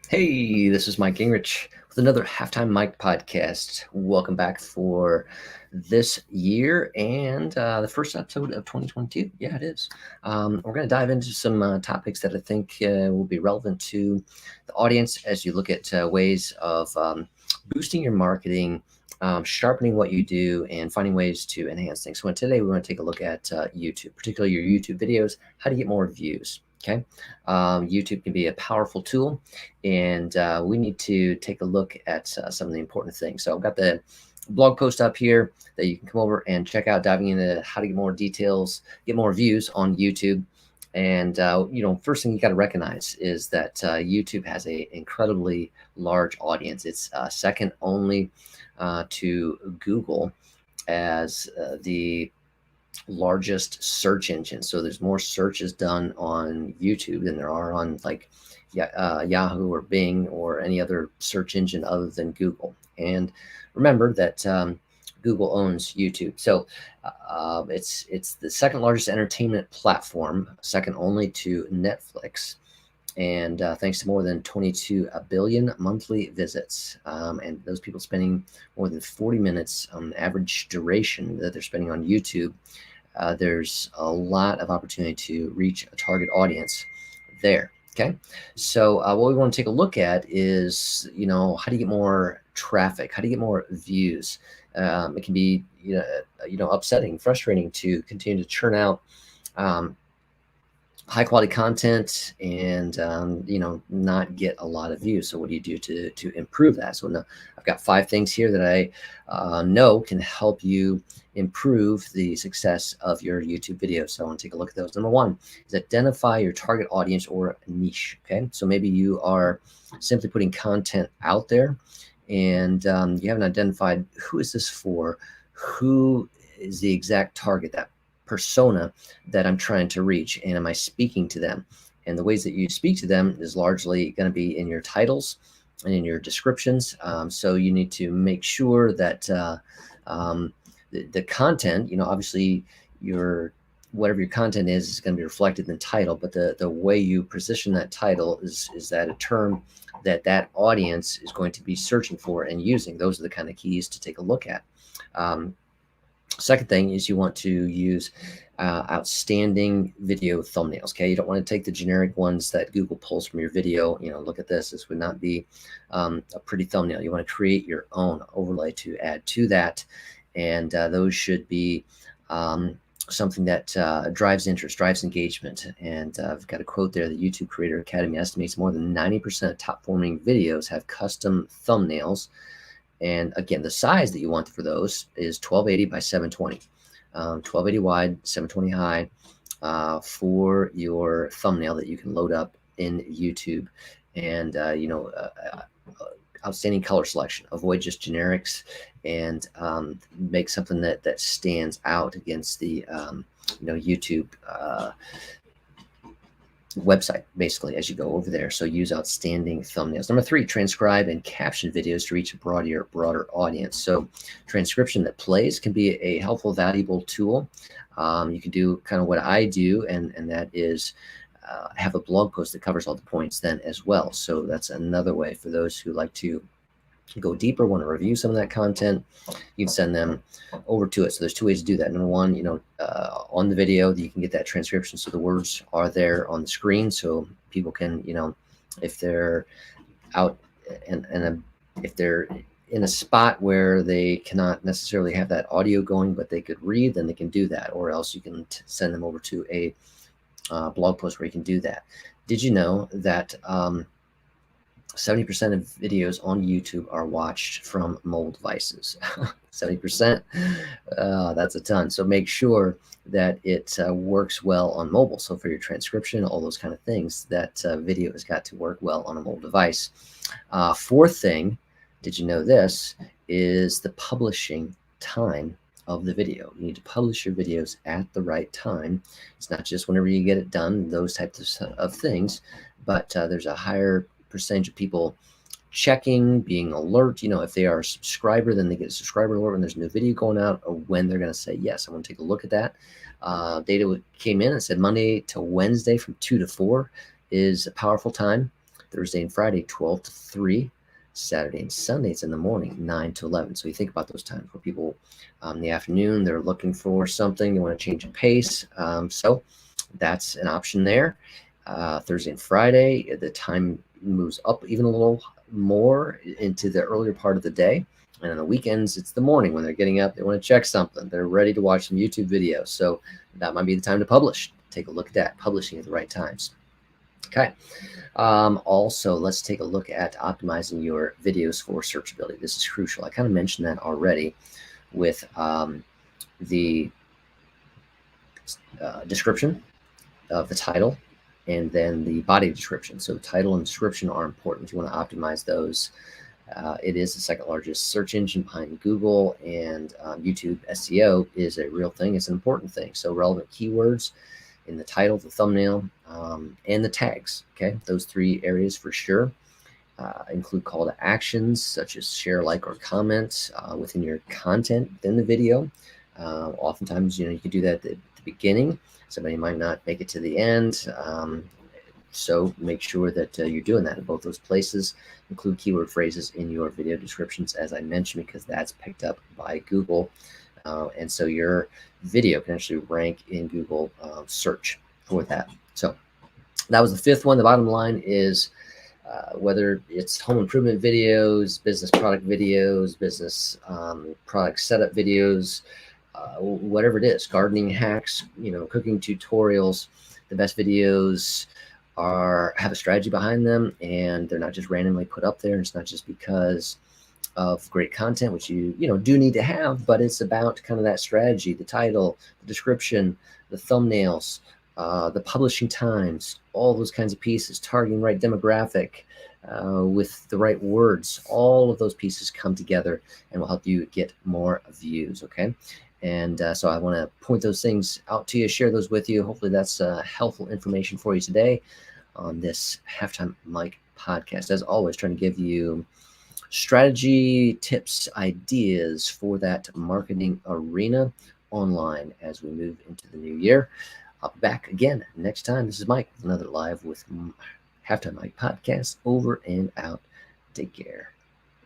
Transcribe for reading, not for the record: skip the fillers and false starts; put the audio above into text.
Hey, this is Mike Gingrich with another Halftime Mike podcast. Welcome back for this year and the first episode of 2022. Yeah, it is. We're going to dive into some topics that I think will be relevant to the audience as you look at ways of boosting your marketing, sharpening what you do, and finding ways to enhance things. So today we want to take a look at YouTube, particularly your YouTube videos, how to get more views. Okay. YouTube can be a powerful tool, and we need to take a look at some of the important things. So I've got the blog post up here that you can come over and check out, diving into how to get more details, get more views on YouTube. And first thing you got to recognize is that YouTube has an incredibly large audience. It's second only to Google as the largest search engine. So there's more searches done on YouTube than there are on like Yahoo or Bing or any other search engine other than Google. And remember that Google owns YouTube. So it's the second largest entertainment platform, second only to Netflix. And thanks to more than 22 billion monthly visits, and those people spending more than 40 minutes on average duration that they're spending on YouTube, there's a lot of opportunity to reach a target audience there. Okay, so what we want to take a look at is, how do you get more traffic? How do you get more views? It can be, upsetting, frustrating to continue to churn out high quality content and not get a lot of views. So what do you do to improve that? So now I've got 5 things here that I know can help you improve the success of your YouTube videos. So I want to take a look at those. Number 1 is identify your target audience or niche. Okay, so maybe you are simply putting content out there and you haven't identified who is this for, who is the exact target, that persona that I'm trying to reach, and am I speaking to them? And the ways that you speak to them is largely going to be in your titles and in your descriptions. So you need to make sure that the content, obviously whatever your content is going to be reflected in the title, but the way you position that title is that a term that audience is going to be searching for and using. Those are the kind of keys to take a look at. Second thing is you want to use outstanding video thumbnails. Okay, you don't want to take the generic ones that Google pulls from your video. Look at this. This would not be a pretty thumbnail. You want to create your own overlay to add to that, and those should be something that drives interest, drives engagement. And I've got a quote there: the YouTube Creator Academy estimates more than 90% of top performing videos have custom thumbnails. And again, the size that you want for those is 1280 by 720, 1280 wide, 720 high for your thumbnail that you can load up in YouTube. And, outstanding color selection. Avoid just generics and make something that stands out against the, YouTube website, basically, as you go over there. So use outstanding thumbnails. Number 3, transcribe and caption videos to reach a broader audience. So transcription that plays can be a helpful, valuable tool. You can do kind of what I do, and that is have a blog post that covers all the points then as well. So that's another way for those who like to go deeper, want to review some of that content. You can send them over to it. So there's 2 ways to do that. Number 1, on the video, you can get that transcription, so the words are there on the screen, so people can, if they're out and if they're in a spot where they cannot necessarily have that audio going, but they could read, then they can do that. Or else you can send them over to a blog post where you can do that. Did you know that 70% of videos on YouTube are watched from mobile devices? 70%, that's a ton. So make sure that it works well on mobile. So for your transcription, all those kind of things, that video has got to work well on a mobile device. 4th thing, did you know this, is the publishing time of the video. You need to publish your videos at the right time. It's not just whenever you get it done, those types of things, but there's a higher percentage of people checking, being alert. If they are a subscriber, then they get a subscriber alert when there's a new video going out, or when they're going to say, yes, I want to take a look at that. Data came in and said Monday to Wednesday from 2 to 4 is a powerful time Thursday and Friday, 12 to 3. Saturday and Sunday, it's in the morning, 9 to 11. So you think about those times where people in the afternoon, they're looking for something, they want to change the pace. So that's an option there. Thursday and Friday, the time moves up even a little more into the earlier part of the day. And on the weekends, it's the morning when they're getting up, they want to check something, they're ready to watch some YouTube videos. So that might be the time to publish. Take a look at that, publishing at the right times. Okay. Also, let's take a look at optimizing your videos for searchability. This is crucial. I kind of mentioned that already with the description of the title and then the body description. So title and description are important. You want to optimize those. It is the second largest search engine behind Google, and YouTube SEO is a real thing. It's an important thing. So relevant keywords in the title, the thumbnail, and the tags. Okay, those three areas for sure. Include call to actions such as share, like, or comment within your content within the video. Oftentimes, you can do that at the beginning. Somebody might not make it to the end. So make sure that you're doing that in both those places. Include keyword phrases in your video descriptions, as I mentioned, because that's picked up by Google. And so your video can actually rank in Google search for that. So that was the fifth one. The bottom line is whether it's home improvement videos, business product videos, business product setup videos, whatever it is, gardening hacks, cooking tutorials, the best videos have a strategy behind them, and they're not just randomly put up there. It's not just because of great content, which you do need to have, but it's about kind of that strategy, the title, the description, the thumbnails, the publishing times, all those kinds of pieces, targeting right demographic with the right words. All of those pieces come together and will help you get more views. Okay. And so I want to point those things out to you, share those with you. Hopefully that's helpful information for you today on this Halftime Mike podcast. As always, trying to give you strategy, tips, ideas for that marketing arena online as we move into the new year. I'll be back again next time. This is Mike with another Live with Halftime Mike podcast. Over and out. Take care.